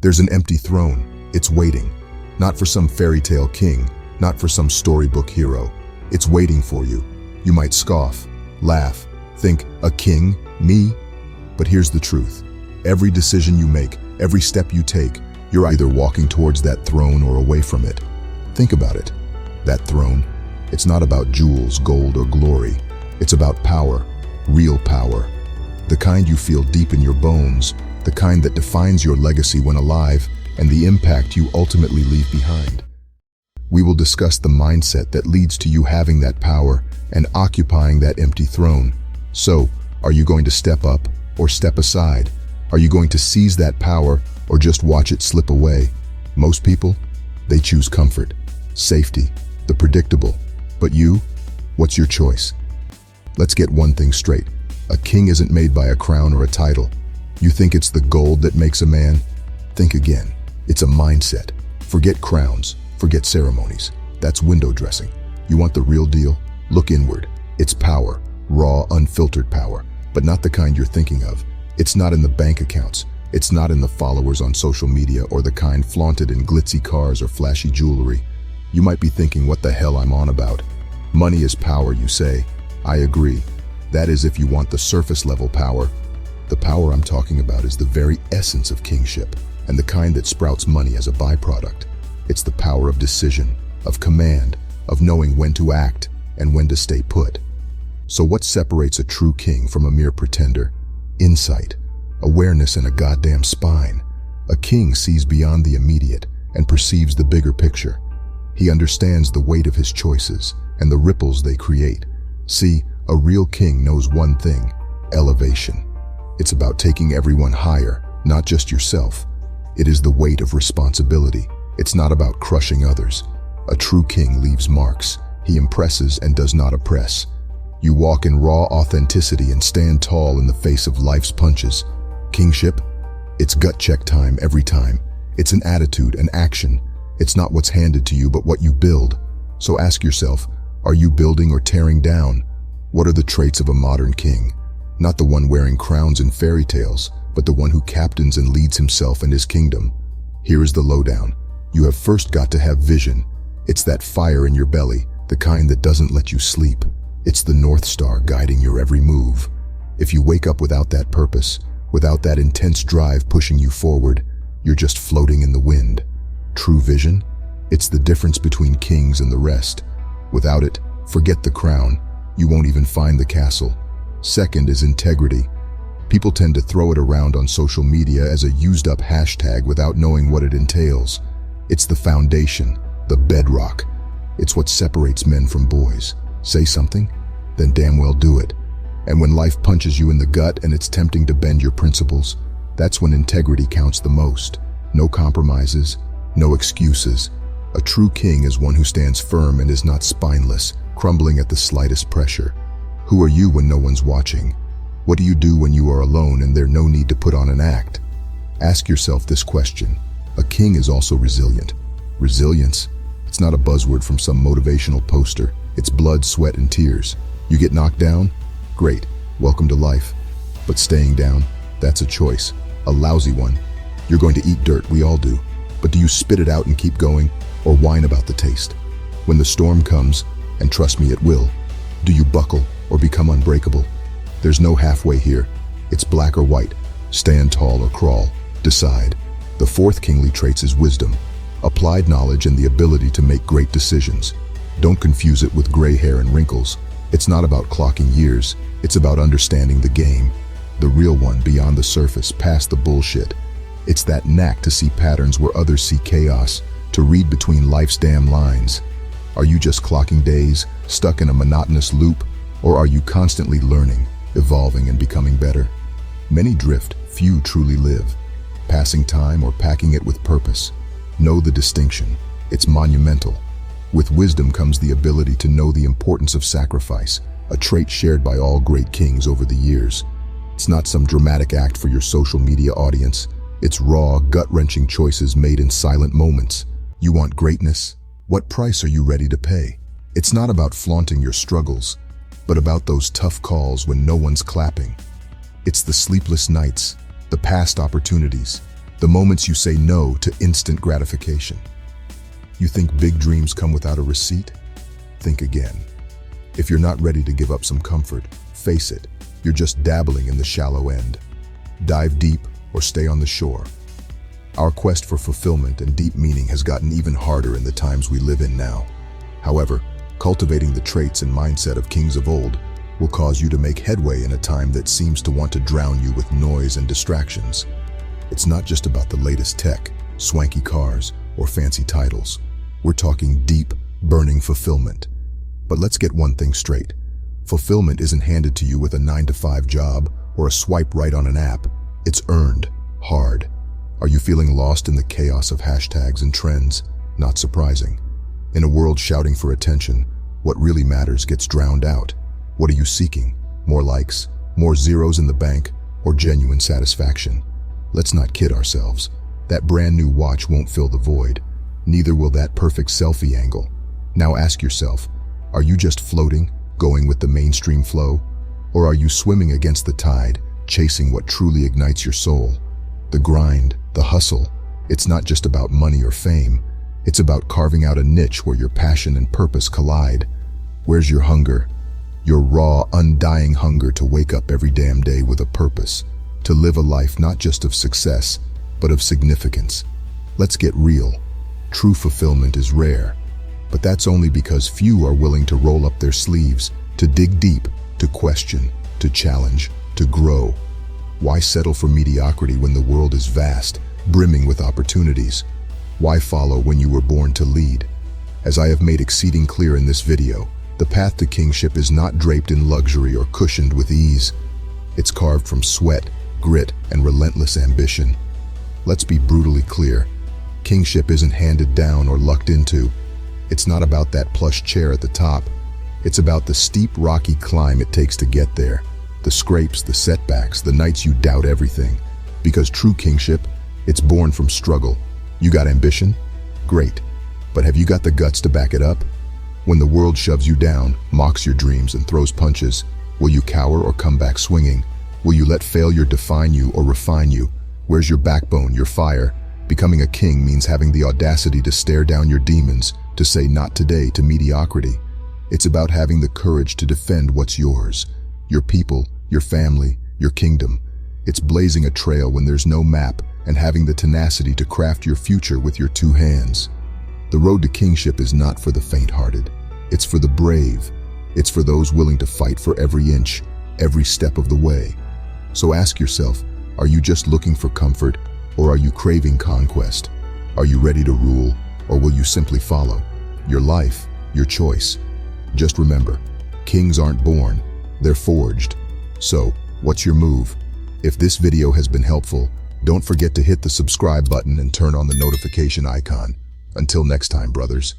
There's an empty throne. It's waiting. Not for some fairy tale king, not for some storybook hero. It's waiting for you. You might scoff, laugh, think, a king? Me? But here's the truth. Every decision you make, every step you take, you're either walking towards that throne or away from it. Think about it. That throne, it's not about jewels, gold, or glory. It's about power, real power. The kind you feel deep in your bones, the kind that defines your legacy when alive, and the impact you ultimately leave behind. We will discuss the mindset that leads to you having that power and occupying that empty throne. So, are you going to step up or step aside? Are you going to seize that power or just watch it slip away? Most people, they choose comfort, safety, the predictable. But you, what's your choice? Let's get one thing straight. A king isn't made by a crown or a title. You think it's the gold that makes a man? Think again. It's a mindset. Forget crowns, forget ceremonies. That's window dressing. You want the real deal? Look inward. It's power, raw, unfiltered power, but not the kind you're thinking of. It's not in the bank accounts. It's not in the followers on social media or the kind flaunted in glitzy cars or flashy jewelry. You might be thinking, what the hell I'm on about? Money is power, you say. I agree. That is if you want the surface level power. The power I'm talking about is the very essence of kingship, and the kind that sprouts money as a byproduct. It's the power of decision, of command, of knowing when to act and when to stay put. So what separates a true king from a mere pretender? Insight, awareness, and a goddamn spine. A king sees beyond the immediate and perceives the bigger picture. He understands the weight of his choices and the ripples they create. See, a real king knows one thing: elevation. It's about taking everyone higher, not just yourself. It is the weight of responsibility. It's not about crushing others. A true king leaves marks. He impresses and does not oppress. You walk in raw authenticity and stand tall in the face of life's punches. Kingship? It's gut check time every time. It's an attitude, an action. It's not what's handed to you, but what you build. So ask yourself, are you building or tearing down? What are the traits of a modern king? Not the one wearing crowns and fairy tales, but the one who captains and leads himself and his kingdom. Here is the lowdown. You have first got to have vision. It's that fire in your belly, the kind that doesn't let you sleep. It's the North Star guiding your every move. If you wake up without that purpose, without that intense drive pushing you forward, you're just floating in the wind. True vision? It's the difference between kings and the rest. Without it, forget the crown. You won't even find the castle. Second is integrity. People tend to throw it around on social media as a used-up hashtag without knowing what it entails. It's the foundation, the bedrock. It's what separates men from boys. Say something? Then damn well do it. And when life punches you in the gut and it's tempting to bend your principles, that's when integrity counts the most. No compromises, no excuses. A true king is one who stands firm and is not spineless, crumbling at the slightest pressure. Who are you when no one's watching? What do you do when you are alone and there's no need to put on an act? Ask yourself this question. A king is also resilient. Resilience? It's not a buzzword from some motivational poster. It's blood, sweat, and tears. You get knocked down? Great. Welcome to life. But staying down? That's a choice. A lousy one. You're going to eat dirt, we all do. But do you spit it out and keep going, or whine about the taste? When the storm comes, and trust me, it will, do you buckle or become unbreakable? There's no halfway here. It's black or white. Stand tall or crawl. Decide. The fourth kingly trait is wisdom, applied knowledge, and the ability to make great decisions. Don't confuse it with gray hair and wrinkles. It's not about clocking years. It's about understanding the game. The real one, beyond the surface, past the bullshit. It's that knack to see patterns where others see chaos, to read between life's damn lines. Are you just clocking days, stuck in a monotonous loop, or are you constantly learning, evolving, and becoming better? Many drift, few truly live. Passing time or packing it with purpose. Know the distinction. It's monumental. With wisdom comes the ability to know the importance of sacrifice, a trait shared by all great kings over the years. It's not some dramatic act for your social media audience. It's raw, gut-wrenching choices made in silent moments. You want greatness? What price are you ready to pay? It's not about flaunting your struggles, but about those tough calls when no one's clapping. It's the sleepless nights, the past opportunities, The moments you say no to instant gratification. You think big dreams come without a receipt? Think again. If you're not ready to give up some comfort, face it, you're just dabbling in the shallow end. Dive deep or stay on the shore. Our quest for fulfillment and deep meaning has gotten even harder in the times we live in now. However, cultivating the traits and mindset of kings of old will cause you to make headway in a time that seems to want to drown you with noise and distractions. It's not just about the latest tech, swanky cars, or fancy titles. We're talking deep, burning fulfillment. But let's get one thing straight. Fulfillment isn't handed to you with a 9-to-5 job or a swipe right on an app. It's earned, hard. Are you feeling lost in the chaos of hashtags and trends? Not surprising. In a world shouting for attention, what really matters gets drowned out. What are you seeking? More likes, more zeros in the bank, or genuine satisfaction? Let's not kid ourselves. That brand new watch won't fill the void. Neither will that perfect selfie angle. Now ask yourself, are you just floating, going with the mainstream flow? Or are you swimming against the tide, chasing what truly ignites your soul? The grind, the hustle, it's not just about money or fame. It's about carving out a niche where your passion and purpose collide. Where's your hunger? Your raw, undying hunger to wake up every damn day with a purpose, to live a life not just of success, but of significance. Let's get real. True fulfillment is rare, but that's only because few are willing to roll up their sleeves, to dig deep, to question, to challenge, to grow. Why settle for mediocrity when the world is vast, brimming with opportunities? Why follow when you were born to lead? As I have made exceeding clear in this video, the path to kingship is not draped in luxury or cushioned with ease. It's carved from sweat, grit, and relentless ambition. Let's be brutally clear. Kingship isn't handed down or lucked into. It's not about that plush chair at the top. It's about the steep, rocky climb it takes to get there. The scrapes, the setbacks, the nights you doubt everything. Because true kingship, it's born from struggle. You got ambition? Great. But have you got the guts to back it up? When the world shoves you down, mocks your dreams, and throws punches, will you cower or come back swinging? Will you let failure define you or refine you? Where's your backbone, your fire? Becoming a king means having the audacity to stare down your demons, to say not today to mediocrity. It's about having the courage to defend what's yours, your people, your family, your kingdom. It's blazing a trail when there's no map and having the tenacity to craft your future with your two hands. The road to kingship is not for the faint-hearted. It's for the brave. It's for those willing to fight for every inch, every step of the way. So ask yourself, are you just looking for comfort, or are you craving conquest? Are you ready to rule, or will you simply follow? Your life, your choice. Just remember, kings aren't born, they're forged. So, what's your move? If this video has been helpful, don't forget to hit the subscribe button and turn on the notification icon. Until next time, brothers.